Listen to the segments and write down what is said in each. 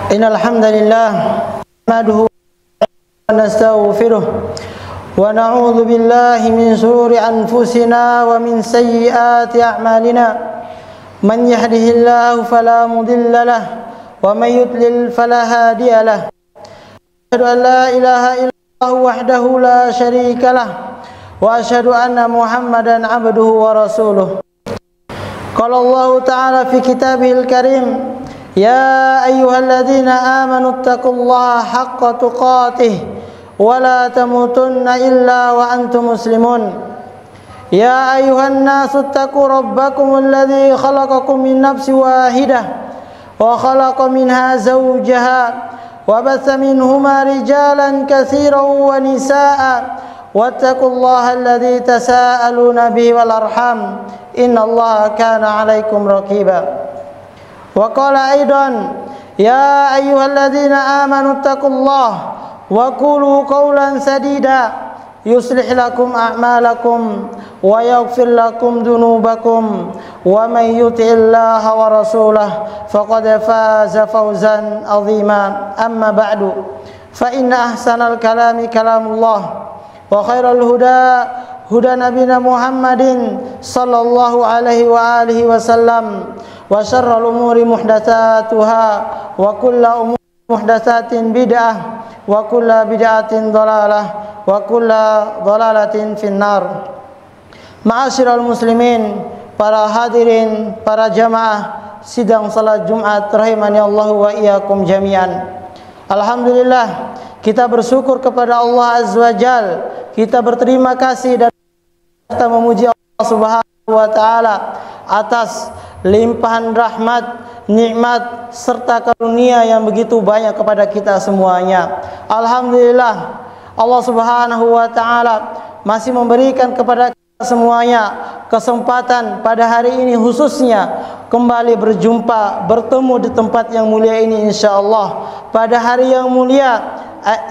Innal hamdalillah nahmaduhu wa nastaghfiruh wa na'udzu billahi min shururi anfusina wa min sayyiati a'malina. Man yahdihillahu fala mudilla lahu wa man yudlil fala hadiya lahu. Asyhadu an la ilaha illallah wahdahu la syarika lahu wa asyhadu anna Muhammadan abduhu wa rasuluh. Qala Allah ta'ala fi kitabihil karim, ya ayyuhalladzina amanu taqullaha haqqa tuqatih wa la tamutunna illa wa antum muslimun. Ya ayyuhan nasu taqu rabbakumul ladzi khalaqakum min nafsin wahidah wa khalaqa minha zawjaha wa batha minhuma rijalan katsiran wa nisaa'a wattaqullaha alladzi tasaaluna bihi wal arham innallaha kana 'alaikum raqiba. Wa qala aidan, ya ayyuhalladzina amanu taqullaha wa qulu qawlan sadida yuslih lakum a'malakum wa yaghfir lakum dhunubakum wa may yuti'illaha wa rasulahu faqad faza fawzan 'azima. Amma ba'du, fa inna ahsanal kalami kalamullah wa khairal huda huda nabiyina Muhammadin sallallahu alaihi wa alihi wasallam wa syarrul umuri muhdatsatuha wa kullu umuri muhdatsatin bid'ah wa kullu bid'atin dhalalah wa kullu dhalalatin finnar. Ma'asyiral muslimin, para hadirin, para jamaah sidang salat Jumat rahimani Allah wa iyyakum jami'an. Alhamdulillah, kita bersyukur kepada Allah Azza wa Jal. Kita berterima kasih dan kita memuji Allah Subhanahu wa taala atas limpahan rahmat, nikmat serta karunia yang begitu banyak kepada kita semuanya. Alhamdulillah, Allah Subhanahu wa taala masih memberikan kepada kita semuanya kesempatan pada hari ini khususnya kembali berjumpa, bertemu di tempat yang mulia ini insyaallah pada hari yang mulia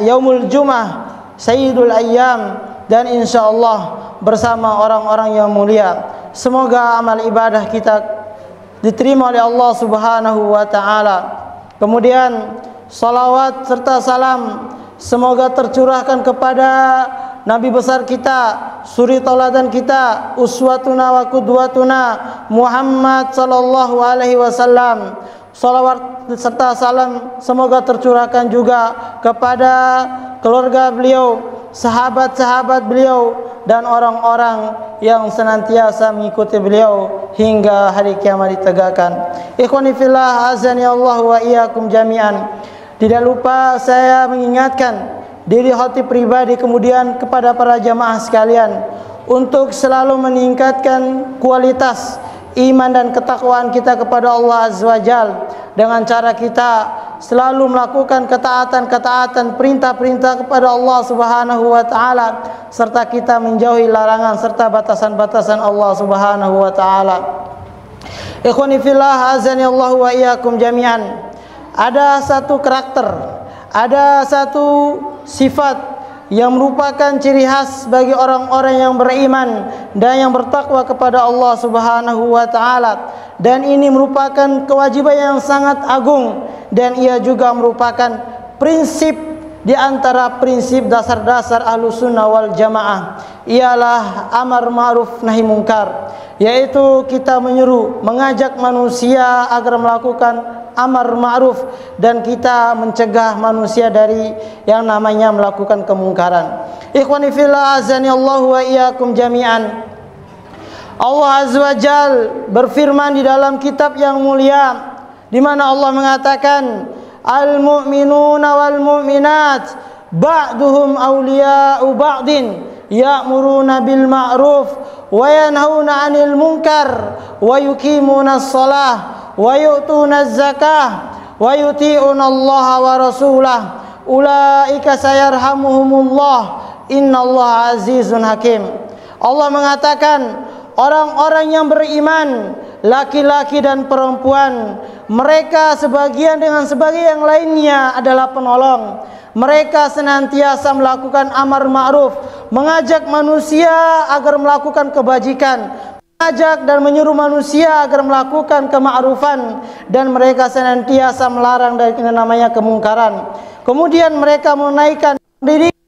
Yaumul Jum'ah Sayyidul Ayyam, dan insyaallah bersama orang-orang yang mulia. Semoga amal ibadah kita diterima oleh Allah Subhanahu wa taala. Kemudian salawat serta salam semoga tercurahkan kepada Nabi besar kita, suri tauladan kita, uswatuna wa qudwatuna Muhammad sallallahu alaihi wasallam. Salawat serta salam semoga tercurahkan juga kepada keluarga beliau, sahabat-sahabat beliau, dan orang-orang yang senantiasa mengikuti beliau hingga hari kiamat ditegakkan. Ikhwani fillah, azani Allah wa iyyakum jami'an. Tidak lupa saya mengingatkan diri hati pribadi kemudian kepada para jamaah sekalian untuk selalu meningkatkan kualitas iman dan ketakwaan kita kepada Allah Azza wa Jal dengan cara kita selalu melakukan ketaatan-ketaatan, perintah-perintah kepada Allah Subhanahu wa taala serta kita menjauhi larangan serta batasan-batasan Allah Subhanahu wa taala. Ikhwani fillah, azani Allah wa iyyakum jami'an. Ada satu karakter, ada satu sifat yang merupakan ciri khas bagi orang-orang yang beriman dan yang bertakwa kepada Allah Subhanahu wa taala, dan ini merupakan kewajiban yang sangat agung, dan ia juga merupakan prinsip di antara prinsip dasar-dasar Ahlussunnah wal Jamaah, ialah amar ma'ruf nahi mungkar, yaitu kita menyeru, mengajak manusia agar melakukan amar ma'ruf dan kita mencegah manusia dari yang namanya melakukan kemungkaran. Ikhwani fillah, azani Allah wa iyyakum jami'an. Allah Azza wa Jal berfirman di dalam kitab yang mulia, di mana Allah mengatakan, al-mu'minuna wal mu'minat ba'duhum awliya'u ba'din ya'muruna bil ma'ruf wa yanhauna 'anil munkar wa yuqimuna as-shalah wa yu'tuna az-zakah wa yuti'una Allah wa rasulah ulaika sayarhamuhumullah innallaha azizun hakim. Allah mengatakan orang-orang yang beriman, laki-laki dan perempuan, mereka sebagian dengan sebagian yang lainnya adalah penolong. Mereka senantiasa melakukan amar ma'ruf, mengajak manusia agar melakukan kebajikan, mengajak dan menyuruh manusia agar melakukan kema'rufan, dan mereka senantiasa melarang dari yang namanya kemungkaran. Kemudian mereka menunaikan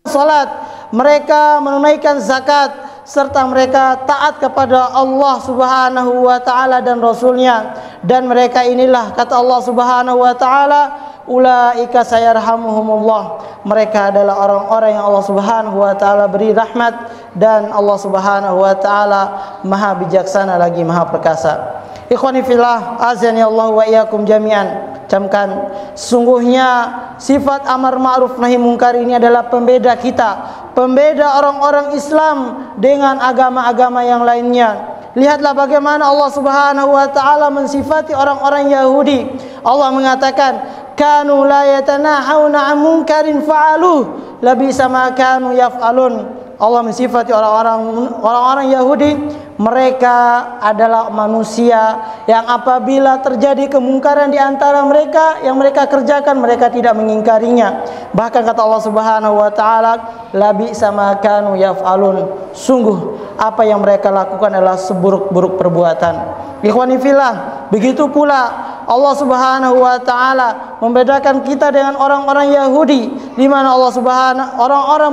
salat, mereka menunaikan zakat, serta mereka taat kepada Allah Subhanahu wa taala dan Rasulnya. Dan mereka inilah, kata Allah Subhanahu wa taala, ulaika sayarhamuhumullah, mereka adalah orang-orang yang Allah Subhanahu wa taala beri rahmat, dan Allah Subhanahu wa taala maha bijaksana lagi maha perkasa. Ikhwani fillah, azani Allah wa iyyakum jami'an. Camkan, sungguhnya sifat amar ma'ruf nahi mungkar ini adalah pembeda kita, pembeda orang-orang Islam dengan agama-agama yang lainnya. Lihatlah bagaimana Allah Subhanahu wa taala mensifati orang-orang Yahudi. Allah mengatakan, kanu la yatanahawna 'an munkarin fa'aluh labisa ma kanu yaf'alun. Allah mensifati orang-orang Yahudi, mereka adalah manusia yang apabila terjadi kemungkaran di antara mereka yang mereka kerjakan, mereka tidak mengingkarinya. Bahkan kata Allah Subhanahu wa taala, labisa ma kanu yaf'alun, sungguh apa yang mereka lakukan adalah seburuk-buruk perbuatan. Ikhwani fillah, begitu pula Allah Subhanahu wa taala membedakan kita dengan orang-orang Yahudi, di mana Allah Subhanahu orang-orang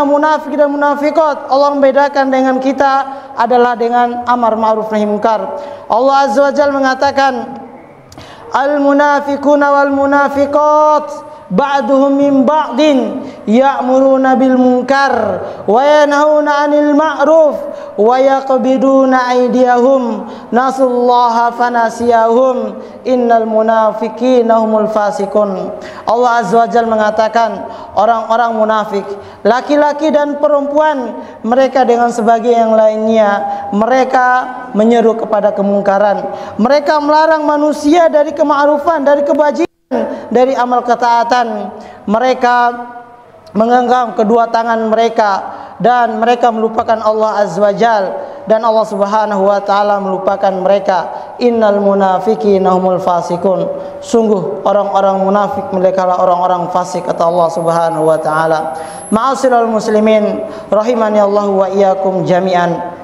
munafik dan munafikot, Allah membedakan dengan kita adalah dengan amar ma'ruf nahi munkar. Allah Azza wa Jalla mengatakan, al-munafiquna wal munafiqat ba'duhum min ba'din ya'muruna bil munkar wa yanhauna 'anil ma'ruf wa yaqbiduna aydiyahum nasullaha fanasiyahum innal munafiqina humul fasiqun. Allah Azza wa Jalla mengatakan, orang-orang munafik, laki-laki dan perempuan, mereka dengan sebagai yang lainnya, mereka menyeru kepada kemungkaran, mereka melarang manusia dari kema'rufan, dari kebajikan, dari amal ketaatan. Mereka menggenggam kedua tangan mereka dan mereka melupakan Allah Azza wa Jal, dan Allah Subhanahu wa taala melupakan mereka. Innal munafiqina humul fasikun, sungguh orang-orang munafik mereka adalah orang-orang fasik, kata Allah Subhanahu wa taala. Ma'asyiral muslimin rahimani Allah wa iyyakum jami'an.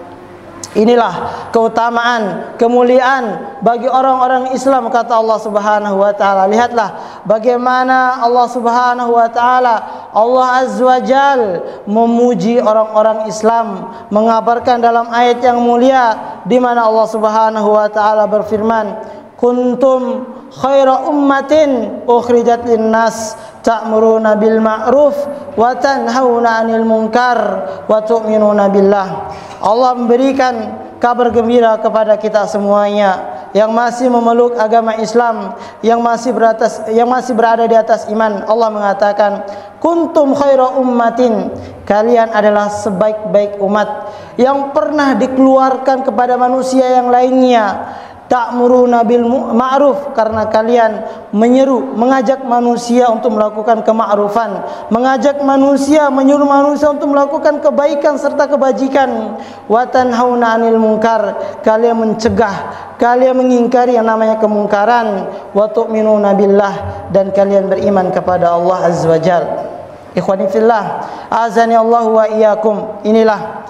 Inilah keutamaan, kemuliaan bagi orang-orang Islam, kata Allah Subhanahu wa taala. Lihatlah bagaimana Allah Subhanahu wa taala, Allah Azza wa Jal memuji orang-orang Islam, mengabarkan dalam ayat yang mulia di mana Allah Subhanahu wa taala berfirman, kuntum khaira ummatin ukhrijat linnas ta'muruna bil ma'ruf wa tanhauna 'anil munkar wa tu'minuna billah. Allah memberikan kabar gembira kepada kita semuanya yang masih memeluk agama Islam, yang masih berada di atas iman. Allah mengatakan, kuntum khaira ummatin, kalian adalah sebaik-baik umat yang pernah dikeluarkan kepada manusia yang lainnya. Ta'muruna bil ma'ruf, karena kalian menyeru, mengajak manusia untuk melakukan kema'rufan, mengajak manusia, menyuruh manusia untuk melakukan kebaikan serta kebajikan. Wa tanhauna 'anil munkar, kalian mencegah, kalian mengingkari yang namanya kemungkaran. Wa tu'minuna billah, dan kalian beriman kepada Allah Azza wa Jalla. Ikhwani fillah, azani Allah wa iyyakum. Inilah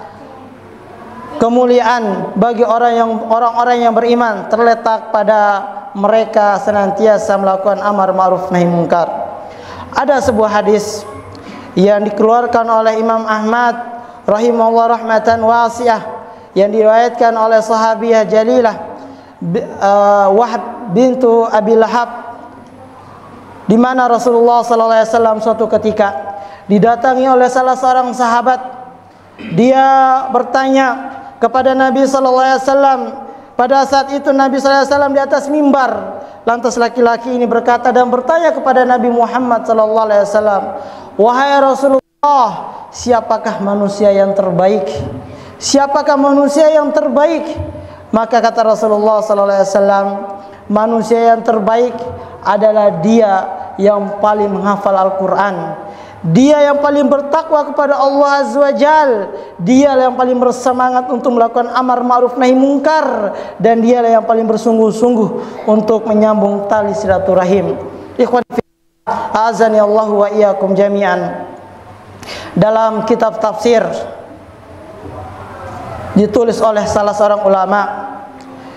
kemuliaan bagi orang-orang yang beriman, terletak pada mereka senantiasa melakukan amar ma'ruf nahi munkar. Ada sebuah hadis yang dikeluarkan oleh Imam Ahmad rahimahullah rahmatan wasi'ah, yang diriwayatkan oleh sahabiyah jalilah Wahb bintu Abi Lahab, di mana Rasulullah sallallahu alaihi wasallam suatu ketika didatangi oleh salah seorang sahabat. Dia bertanya kepada Nabi sallallahu alaihi wasallam. Pada saat itu Nabi sallallahu alaihi wasallam di atas mimbar. Lantas laki-laki ini berkata dan bertanya kepada Nabi Muhammad sallallahu alaihi wasallam, "Wahai Rasulullah, siapakah manusia yang terbaik? Siapakah manusia yang terbaik?" Maka kata Rasulullah sallallahu alaihi wasallam, manusia yang terbaik adalah dia yang paling menghafal Al-Qur'an, dia yang paling bertakwa kepada Allah Azza wa Jal, dia yang paling bersemangat untuk melakukan amar ma'ruf nahi munkar, dan dia yang paling bersungguh-sungguh untuk menyambung tali silaturahim. Ikhwan fillah, azani Allah wa iyyakum jami'an. Dalam kitab tafsir ditulis oleh salah seorang ulama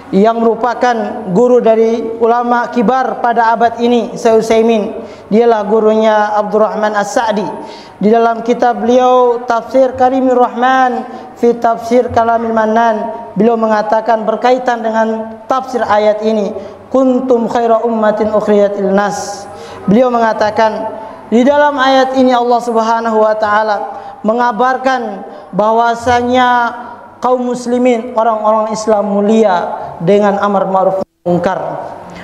yang merupakan guru dari ulama kibar pada abad ini, Syekh Utsaimin. Dialah gurunya Abdurrahman As-Sa'di. Di dalam kitab beliau Tafsir Karimur Rahman fi Tafsir Kalamil Mannan, beliau mengatakan berkaitan dengan tafsir ayat ini, kuntum khaira ummatin ukhrijat lin-nas. Beliau mengatakan di dalam ayat ini Allah Subhanahu wa taala mengabarkan bahwasanya kaum muslimin, orang-orang Islam mulia dengan amar ma'ruf munkar.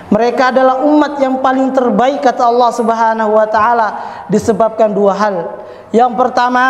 Mereka adalah umat yang paling terbaik kata Allah Subhanahu wa taala disebabkan dua hal. Yang pertama,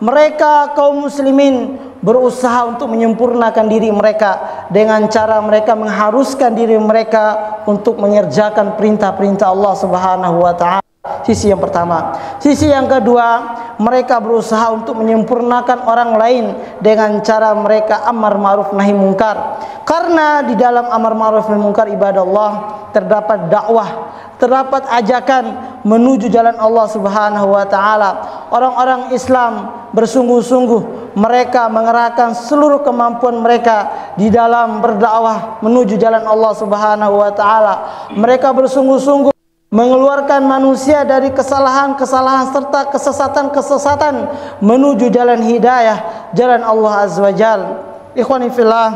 mereka kaum muslimin berusaha untuk menyempurnakan diri mereka dengan cara mereka mengharuskan diri mereka untuk mengerjakan perintah-perintah Allah Subhanahu wa taala. Sisi yang pertama. Sisi yang kedua, mereka berusaha untuk menyempurnakan orang lain dengan cara mereka amar ma'ruf nahi mungkar. Karena di dalam amar ma'ruf nahi mungkar ibadah Allah terdapat dakwah, terdapat ajakan menuju jalan Allah Subhanahu wa taala. Orang-orang Islam bersungguh-sungguh mereka mengerahkan seluruh kemampuan mereka di dalam berdakwah menuju jalan Allah Subhanahu wa taala. Mereka bersungguh-sungguh mengeluarkan manusia dari kesalahan-kesalahan serta kesesatan-kesesatan menuju jalan hidayah, jalan Allah Azza wa Jalla. Ikhwani fillah,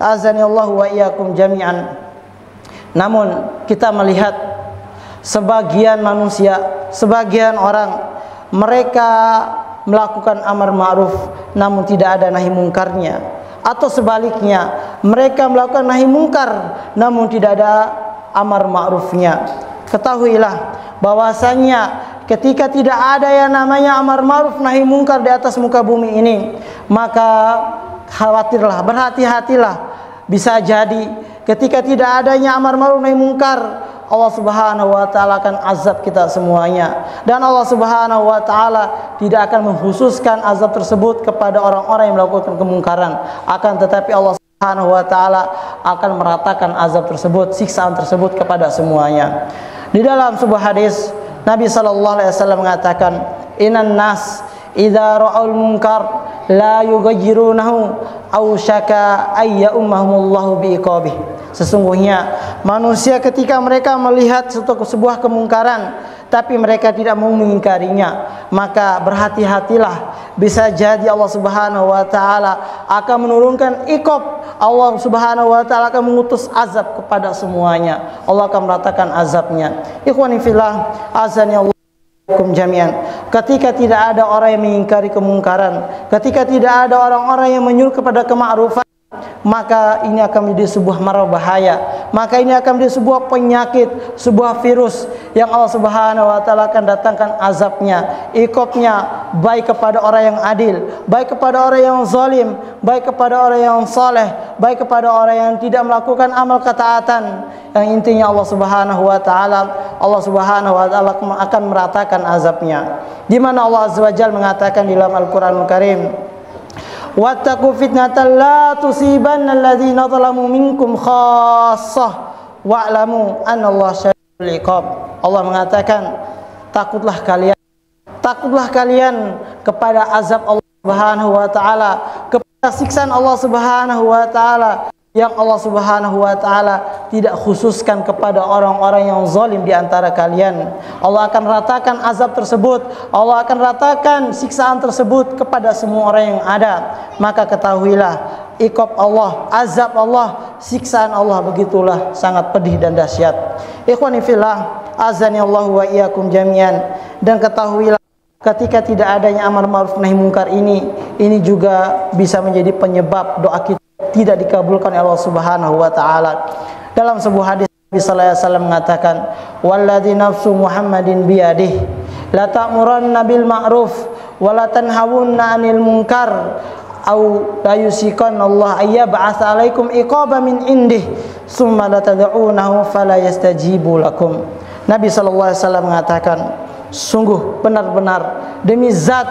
azani Allah wa iyyakum jami'an. Namun kita melihat sebagian manusia, sebagian orang, mereka melakukan amar ma'ruf namun tidak ada nahi mungkarnya, atau sebaliknya mereka melakukan nahi mungkar namun tidak ada amar ma'rufnya. Ketahuilah bahwasanya ketika tidak ada yang namanya amar ma'ruf nahi mungkar di atas muka bumi ini, maka khawatirlah, berhati-hatilah, bisa jadi ketika tidak adanya amar ma'ruf nahi mungkar, Allah Subhanahu wa taala akan azab kita semuanya, dan Allah Subhanahu wa taala tidak akan mengkhususkan azab tersebut kepada orang-orang yang melakukan kemungkaran, akan tetapi Allah Subhanahu wa taala akan meratakan azab tersebut, siksaan tersebut kepada semuanya. Di dalam sebuah hadis Nabi sallallahu alaihi wasallam mengatakan, "Innan nas idza ra'ul munkar la yughayyirunahu aw syaka ay ya'ummahumullahu biiqabih." Sesungguhnya manusia ketika mereka melihat sebuah kemungkaran tapi mereka tidak mau mengingkarinya, maka berhati-hatilah, bisa jadi Allah Subhanahu wa taala akan menurunkan iqab. Allah Subhanahu wa taala akan mengutus azab kepada semuanya. Allah akan meratakan azabnya. Ikhwani fillah, azani Allahukum jami'an. Ketika tidak ada orang yang mengingkari kemungkaran, ketika tidak ada orang-orang yang menyuruh kepada kema'rufan, maka ini akan menjadi sebuah mara bahaya, maka ini akan menjadi sebuah penyakit, sebuah virus yang Allah Subhanahu wa taala akan datangkan azabnya, iqabnya, baik kepada orang yang adil, baik kepada orang yang zalim, baik kepada orang yang saleh, baik kepada orang yang tidak melakukan amal ketaatan. Yang intinya Allah Subhanahu wa taala, Allah Subhanahu wa taala akan meratakan azabnya. Di mana Allah Azza wa Jalla mengatakan di dalam Al-Qur'anul Karim, wattaqu fitnatan la tusibanna alladhina zalamu minkum khassah wa'lamu annallaha syadidul iqab. Allah mengatakan, takutlah kalian kepada azab Allah Subhanahu wa taala, kepada siksaan Allah Subhanahu wa taala yang Allah Subhanahu wa taala tidak khususkan kepada orang-orang yang zalim di antara kalian. Allah akan ratakan azab tersebut, Allah akan ratakan siksaan tersebut kepada semua orang yang ada. Maka ketahuilah, iqab Allah, azab Allah, siksaan Allah begitulah sangat pedih dan dahsyat. Ikhwani fillah, azani Allah wa iyyakum jami'an. Dan ketahuilah, ketika tidak adanya amar ma'ruf nahi mungkar ini juga bisa menjadi penyebab doa kita tidak dikabulkan oleh Allah Subhanahu wa taala. Dalam sebuah hadis Nabi sallallahu alaihi wasallam mengatakan, "Walladzi nafsu Muhammadin biyadihi la ta'muranna bil ma'ruf wa la tanhawunna 'anil munkar aw la yusikanna Allah ayyab'atsa 'alaikum iqaban min indih summa la tad'unahu fala yastajibu lakum." Nabi sallallahu alaihi wasallam mengatakan, sungguh benar-benar demi zat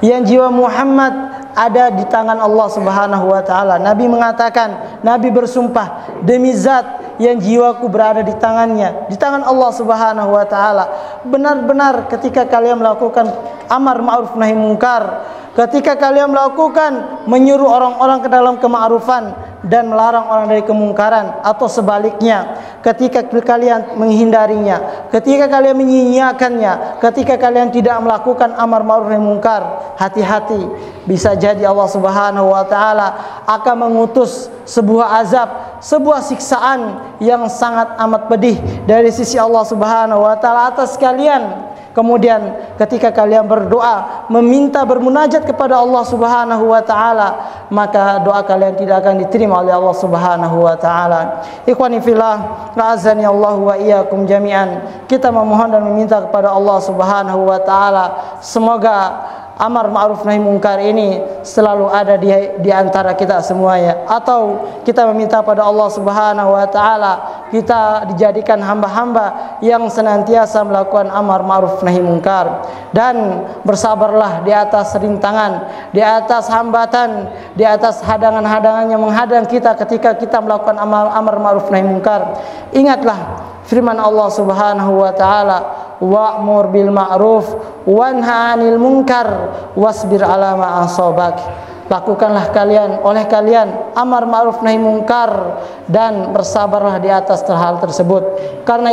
yang jiwa Muhammad ada di tangan Allah Subhanahu wa taala. Nabi mengatakan, Nabi bersumpah, demi zat yang jiwaku berada di tangannya, di tangan Allah Subhanahu wa taala. Benar-benar ketika kalian melakukan amar ma'ruf nahi mungkar, ketika kalian melakukan menyuruh orang-orang ke dalam kema'rufan dan melarang orang dari kemungkaran, atau sebaliknya, ketika kalian menghindarinya, ketika kalian menyia-nyiakannya, ketika kalian tidak melakukan amar ma'ruf nahi mungkar, hati-hati, bisa jadi Allah Subhanahu wa taala akan mengutus sebuah azab, sebuah siksaan yang sangat amat pedih dari sisi Allah Subhanahu wa taala atas kalian. Kemudian ketika kalian berdoa, meminta, bermunajat kepada Allah Subhanahu wa taala, maka doa kalian tidak akan diterima oleh Allah Subhanahu wa taala. Ikhwani fillah, ra'azani Allah wa iyyakum jami'an. Kita memohon dan meminta kepada Allah Subhanahu wa taala, semoga amar ma'ruf nahi mungkar ini selalu ada di antara kita semuanya, atau kita meminta pada Allah Subhanahu wa taala kita dijadikan hamba-hamba yang senantiasa melakukan amar ma'ruf nahi mungkar, dan bersabarlah di atas rintangan, di atas hambatan, di atas hadangan-hadangan yang menghadang kita ketika kita melakukan amar ma'ruf nahi mungkar. Ingatlah firman Allah Subhanahu wa taala, wa'mur bil ma'ruf wanha 'anil munkar wasbir 'ala ma asabak. Lakukanlah oleh kalian amar ma'ruf nahi mungkar dan bersabarlah di atas hal tersebut. Karena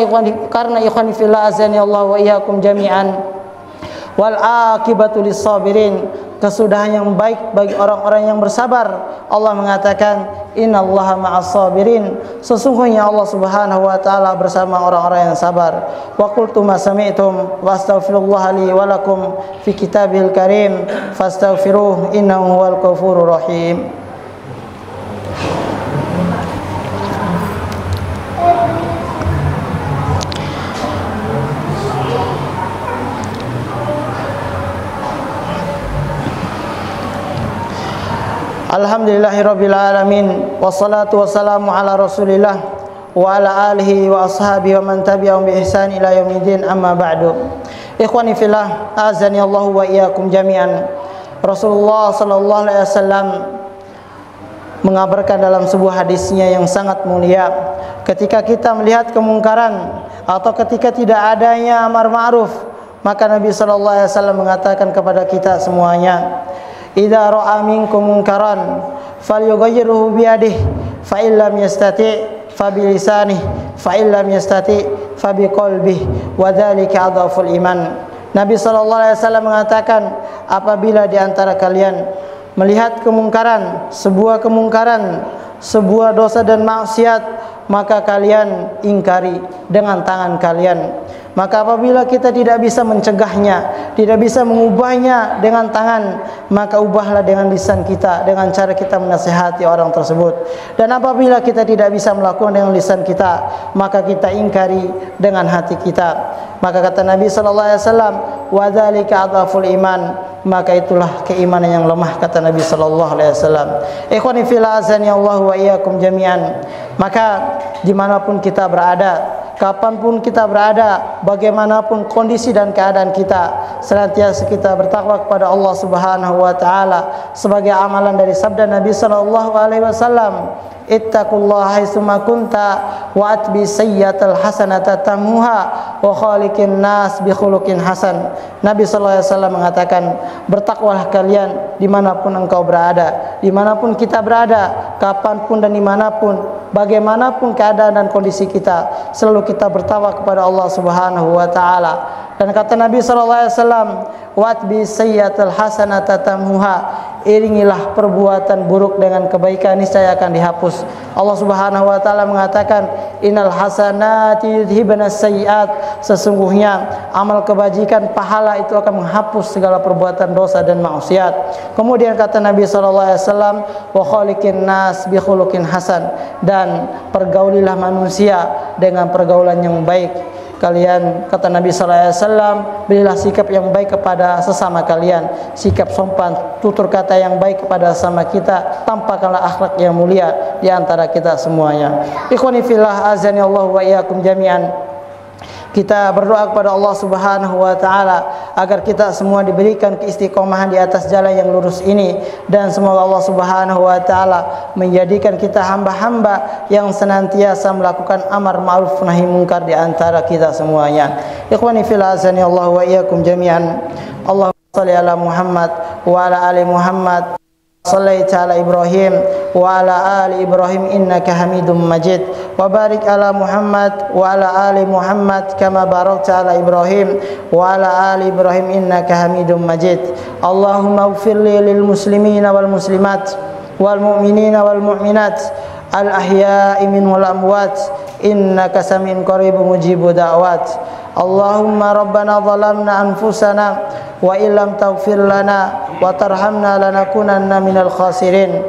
ikhwani fillah azani Allah wa iyyakum jami'an, wal akibatu lis-sabirin. Kesudahan yang baik bagi orang-orang yang bersabar. Allah mengatakan, innallaha ma'as sabirin. Sesungguhnya Allah Subhanahu wa taala bersama orang-orang yang sabar. Wa qultu ma sami'tum wa astaghfirullaha li wa lakum fi kitabil karim fastaghfiruhu innahu huwal ghafurur rahim. Alhamdulillahirabbil alamin, wassalatu wassalamu ala Rasulillah wa ala alihi wa ashabihi wa man tabi'ahum bi ihsan ila yaumiddin, amma ba'du. Ikhwani fillah, azani Allah wa iyyakum jami'an. Rasulullah sallallahu alaihi wasallam mengabarkan dalam sebuah hadisnya yang sangat mulia, ketika kita melihat kemungkaran atau ketika tidak adanya amar ma'ruf, maka Nabi sallallahu alaihi wasallam mengatakan kepada kita semuanya, idza ra'a minkum munkaran falyughayyirhu bi yadihi fa illam yastati' fa bi lisanihi fa illam yastati' fa bi qalbihi wa dzalika adhaful iman. Nabi sallallahu alaihi wasallam mengatakan, apabila di antara kalian melihat kemungkaran, sebuah dosa dan maksiat, maka kalian ingkari dengan tangan kalian. Maka apabila kita tidak bisa mencegahnya, tidak bisa mengubahnya dengan tangan, maka ubahlah dengan lisan kita, dengan cara kita menasihati orang tersebut. Dan apabila kita tidak bisa melakukan dengan lisan kita, maka kita ingkari dengan hati kita. Maka kata Nabi sallallahu alaihi wasallam, wa dzalika adhaful iman, maka itulah keimanan yang lemah, kata Nabi sallallahu alaihi wasallam. Ikhwani fillah azani Allah wa iyyakum jami'an. Maka dimanapun kita berada, kapanpun kita berada, bagaimanapun kondisi dan keadaan kita, senantiasa kita bertakwa kepada Allah Subhanahu wa taala sebagai amalan dari sabda Nabi sallallahu alaihi wasallam, ittaqullaha haitsuma kunta wa atbi sayyi'atal hasanata tamuha wa khaliqin nas bi khuluqin hasan. Nabi sallallahu alaihi wasallam mengatakan, bertakwalah kalian dimanapun engkau berada, dimanapun kita berada, kapanpun dan dimanapun, bagaimanapun keadaan dan kondisi kita, selalu kita bertakwa kepada Allah Subhanahu wa taala. Dan kata Nabi sallallahu alaihi wasallam, watbi sayyi'atal hasanata tamhuha, iringilah perbuatan buruk dengan kebaikan, niscaya akan dihapus. Allah Subhanahu wa taala mengatakan, innal hasanati yudhibanas sayyi'at, sesungguhnya amal kebajikan, pahala itu akan menghapus segala perbuatan dosa dan maksiat. Kemudian kata Nabi sallallahu alaihi wasallam, wa khaliqin nas bi khuluqin hasan, dan pergaulilah manusia dengan pergaulan yang baik. Kalian, kata Nabi sallallahu alaihi wasallam, berilah sikap yang baik kepada sesama kalian, sikap sopan, tutur kata yang baik kepada sesama kita, tampakkanlah akhlak yang mulia di antara kita semuanya. Ikhwani fillah azani Allah wa iyyakum jami'an. Kita berdoa kepada Allah Subhanahu wa taala agar kita semua diberikan keistiqomahan di atas jalan yang lurus ini, dan semoga Allah Subhanahu wa taala menjadikan kita hamba-hamba yang senantiasa melakukan amar ma'ruf nahi munkar di antara kita semuanya. Ikhwani fil azani Allah wa iyyakum jami'an. Allahumma shalli ala Muhammad wa ala ali Muhammad. Sallaita ala Ibrahim wa ala ali Ibrahim innaka Hamidum Majid. Wa barik ala Muhammad wa ala ali Muhammad kama barakta ala Ibrahim wa ala ali Ibrahim innaka Hamidum Majid. Allahumma ighfir li lil muslimina wal muslimat wal mu'minina wal mu'minat al ahya'i minhum wal amwat innaka sami'un qaribun mujibud da'wat. Allahumma rabbana zalamna anfusana wa illam taghfir lana wa tarhamna lanakunanna minal khasirin.